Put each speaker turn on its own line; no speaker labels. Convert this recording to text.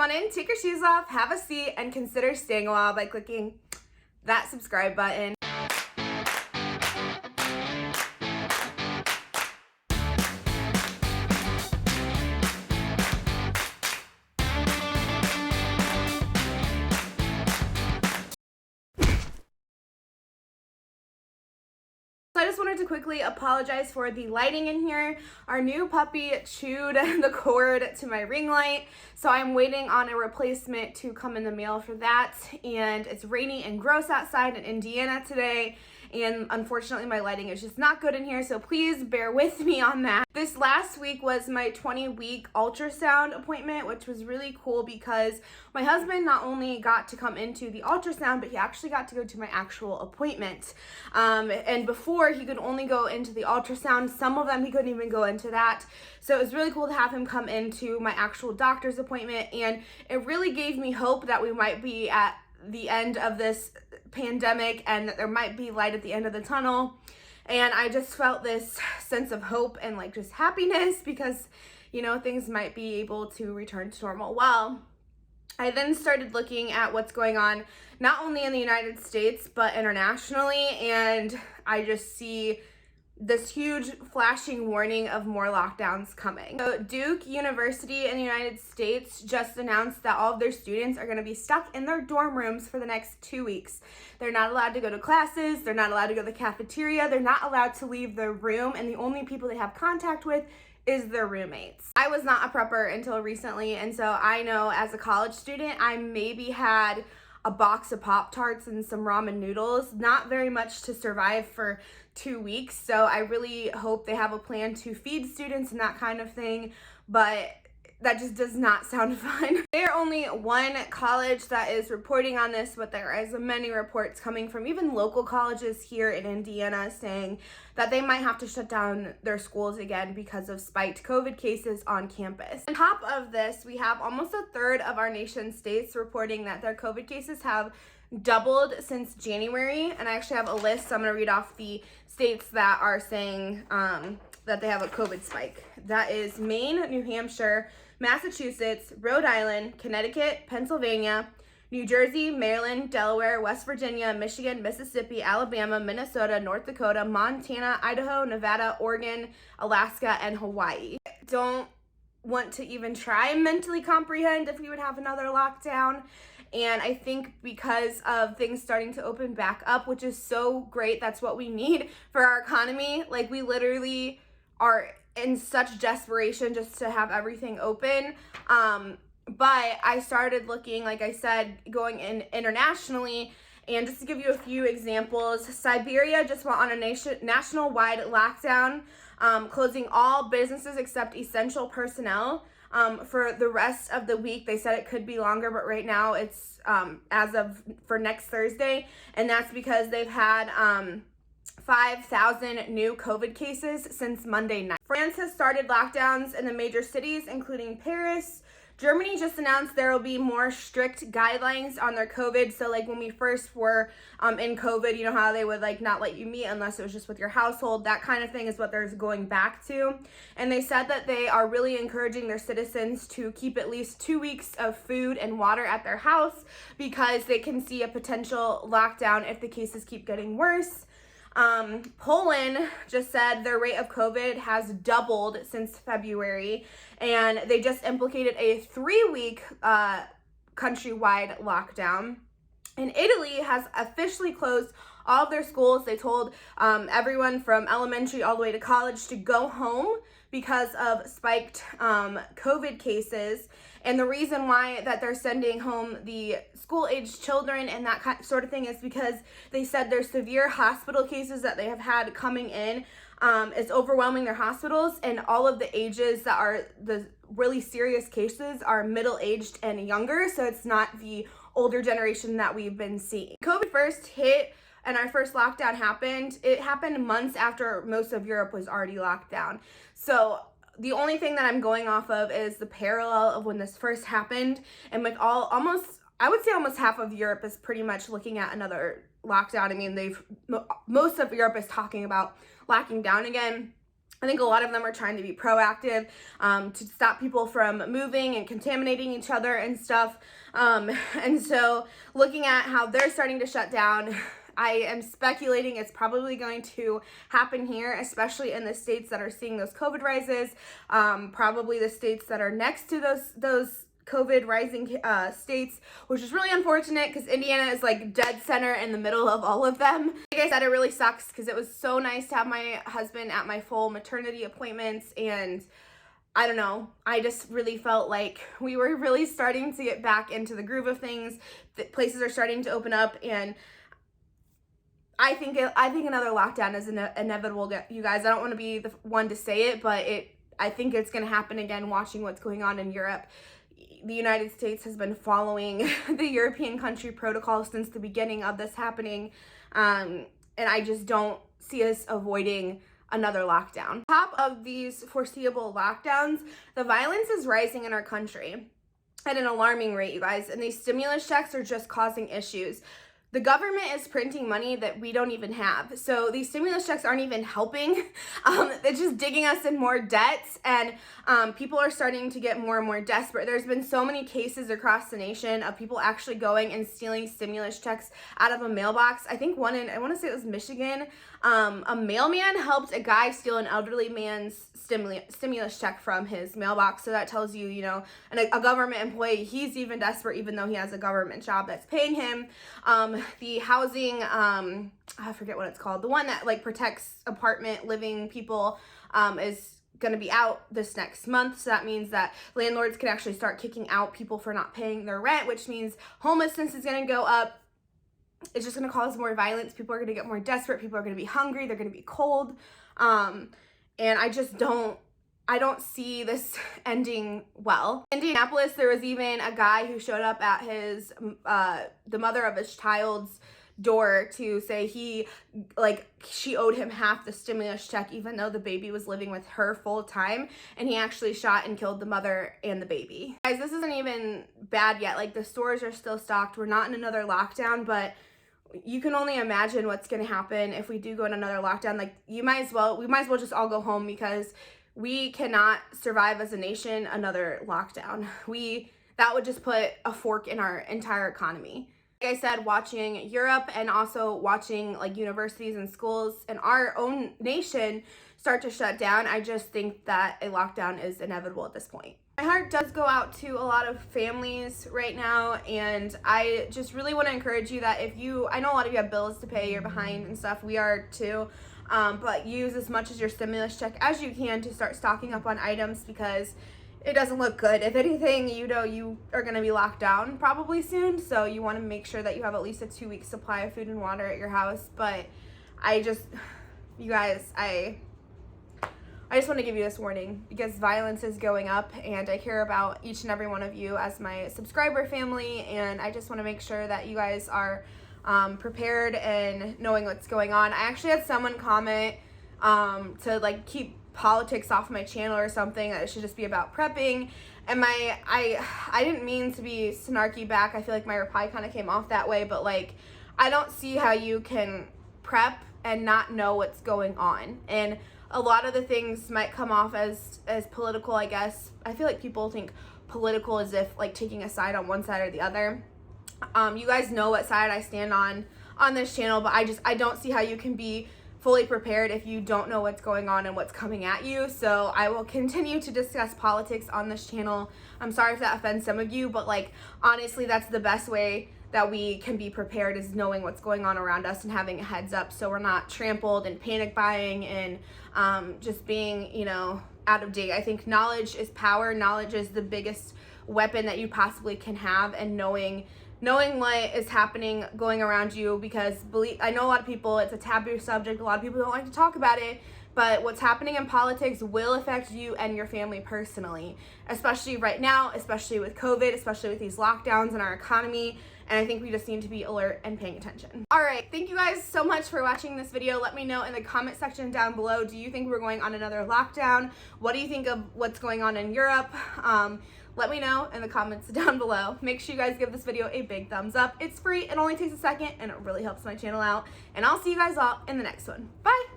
come on in, take your shoes off, have a seat, and consider staying a while by clicking that subscribe button. So I just wanted to quickly apologize for the lighting in here. Our new puppy chewed the cord to my ring light, so I'm waiting on a replacement to come in the mail for that. And it's rainy and gross outside in Indiana today, and unfortunately my lighting is just not good in here, so please bear with me on that. This last week was my 20-week ultrasound appointment, which was really cool because my husband not only got to come into the ultrasound, but he actually got to go to my actual appointment. And before, he could only go into the ultrasound. Some of them he couldn't even go into that. So it was really cool to have him come into my actual doctor's appointment, and it really gave me hope that we might be at the end of this pandemic and that there might be light at the end of the tunnel. And I just felt this sense of hope and like just happiness because, you know, things might be able to return to normal. Well, I then started looking at what's going on not only in the United States but internationally, and I just see this huge flashing warning of more lockdowns coming. So Duke University in the United States just announced that all of their students are going to be stuck in their dorm rooms for the next 2 weeks. They're not allowed to go to classes, they're not allowed to go to the cafeteria, they're not allowed to leave their room, and the only people they have contact with is their roommates. I was not a prepper until recently, and so I know as a college student, I maybe had a box of Pop-Tarts and some ramen noodles, not very much to survive for 2 weeks. So I really hope they have a plan to feed students and that kind of thing, but that just does not sound fun. There are only one college that is reporting on this, but there is many reports coming from even local colleges here in Indiana saying that they might have to shut down their schools again because of spiked COVID cases on campus. On top of this, we have almost a third of our nation's states reporting that their COVID cases have doubled since January, and I actually have a list, so I'm going to read off the states that are saying that they have a COVID spike. That is Maine, New Hampshire, Massachusetts, Rhode Island, Connecticut, Pennsylvania, New Jersey, Maryland, Delaware, West Virginia, Michigan, Mississippi, Alabama, Minnesota, North Dakota, Montana, Idaho, Nevada, Oregon, Alaska, and Hawaii. Don't want to even try and mentally comprehend if we would have another lockdown. And I think because of things starting to open back up, which is so great, that's what we need for our economy. Like, we literally are in such desperation just to have everything open. But I started looking, like I said, going in internationally. And just to give you a few examples, Siberia just went on a national-wide lockdown, closing all businesses except essential personnel. For the rest of the week. They said it could be longer, but right now it's for next Thursday, and that's because they've had 5,000 new COVID cases since Monday night. France has started lockdowns in the major cities, including Paris. Germany just announced there will be more strict guidelines on their COVID. So like when we first were in COVID, you know how they would like not let you meet unless it was just with your household, that kind of thing is what they're going back to. And they said that they are really encouraging their citizens to keep at least 2 weeks of food and water at their house because they can see a potential lockdown if the cases keep getting worse. Poland just said their rate of COVID has doubled since February, and they just implemented a 3-week countrywide lockdown. And Italy has officially closed all of their schools. They told everyone from elementary all the way to college to go home because of spiked COVID cases. And the reason why that they're sending home the school-aged children and that sort of thing is because they said their severe hospital cases that they have had coming in is overwhelming their hospitals, and all of the ages that are the really serious cases are middle-aged and younger, so it's not the older generation that we've been seeing. COVID first hit and our first lockdown happened, it happened months after most of Europe was already locked down. So the only thing that I'm going off of is the parallel of when this first happened, and with I would say almost half of Europe is pretty much looking at another lockdown. I mean, most of Europe is talking about locking down again. I think a lot of them are trying to be proactive to stop people from moving and contaminating each other and stuff. And so looking at how they're starting to shut down, I am speculating it's probably going to happen here, especially in the states that are seeing those COVID rises, probably the states that are next to those COVID rising states, which is really unfortunate because Indiana is like dead center in the middle of all of them. Like I said, it really sucks because it was so nice to have my husband at my full maternity appointments, and I don't know, I just really felt like we were really starting to get back into the groove of things. The places are starting to open up, and I think another lockdown is inevitable, you guys. I don't want to be the one to say it, but I think it's going to happen again, watching what's going on in Europe. The United States has been following the European country protocol since the beginning of this happening, and I just don't see us avoiding another lockdown. On top of these foreseeable lockdowns, the violence is rising in our country at an alarming rate, you guys, and these stimulus checks are just causing issues. The government is printing money that we don't even have. So these stimulus checks aren't even helping. It's just digging us in more debts, and people are starting to get more and more desperate. There's been so many cases across the nation of people actually going and stealing stimulus checks out of a mailbox. I think one in, I want to say it was Michigan, a mailman helped a guy steal an elderly man's stimulus check from his mailbox. So that tells you, you know, a government employee, he's even desperate even though he has a government job that's paying him. The housing, I forget what it's called, the one that like protects apartment living people, is going to be out this next month. So that means that landlords can actually start kicking out people for not paying their rent, which means homelessness is going to go up. It's just going to cause more violence. People are going to get more desperate. People are going to be hungry. They're going to be cold. And I just don't see this ending well. In Indianapolis, there was even a guy who showed up at his, the mother of his child's door to say she owed him half the stimulus check even though the baby was living with her full time, and he actually shot and killed the mother and the baby. Guys, this isn't even bad yet. Like, the stores are still stocked. We're not in another lockdown, but you can only imagine what's going to happen if we do go in another lockdown. Like, we might as well just all go home, because we cannot survive as a nation another lockdown. That would just put a fork in our entire economy. Like I said, watching Europe and also watching like universities and schools in our own nation start to shut down, I just think that a lockdown is inevitable at this point. My heart does go out to a lot of families right now, and I just really want to encourage you that I know a lot of you have bills to pay, you're behind and stuff, we are too, but use as much as your stimulus check as you can to start stocking up on items, because it doesn't look good. If anything, you know you are going to be locked down probably soon, so you want to make sure that you have at least a 2-week supply of food and water at your house. But you guys, I just want to give you this warning, because violence is going up, and I care about each and every one of you as my subscriber family, and I just want to make sure that you guys are prepared and knowing what's going on. I actually had someone comment to like keep politics off my channel or something, that it should just be about prepping, and I didn't mean to be snarky back. I feel like my reply kind of came off that way, but like, I don't see how you can prep and not know what's going on, and a lot of the things might come off as political, I guess. I feel like people think political as if like taking a side on one side or the other. You guys know what side I stand on this channel, but I don't see how you can be fully prepared if you don't know what's going on and what's coming at you. So I will continue to discuss politics on this channel. I'm sorry if that offends some of you, but like, honestly, that's the best way that we can be prepared, is knowing what's going on around us and having a heads up, so we're not trampled and panic buying and just being, you know, out of date. I think knowledge is power. Knowledge is the biggest weapon that you possibly can have, and knowing what is happening going around you, because I know a lot of people, it's a taboo subject, a lot of people don't like to talk about it, but what's happening in politics will affect you and your family personally, especially right now, especially with COVID, especially with these lockdowns in our economy, and I think we just need to be alert and paying attention. All right, thank you guys so much for watching this video. Let me know in the comment section down below, do you think we're going on another lockdown? What do you think of what's going on in Europe? Let me know in the comments down below. Make sure you guys give this video a big thumbs up. It's free, it only takes a second, and it really helps my channel out. And I'll see you guys all in the next one. Bye!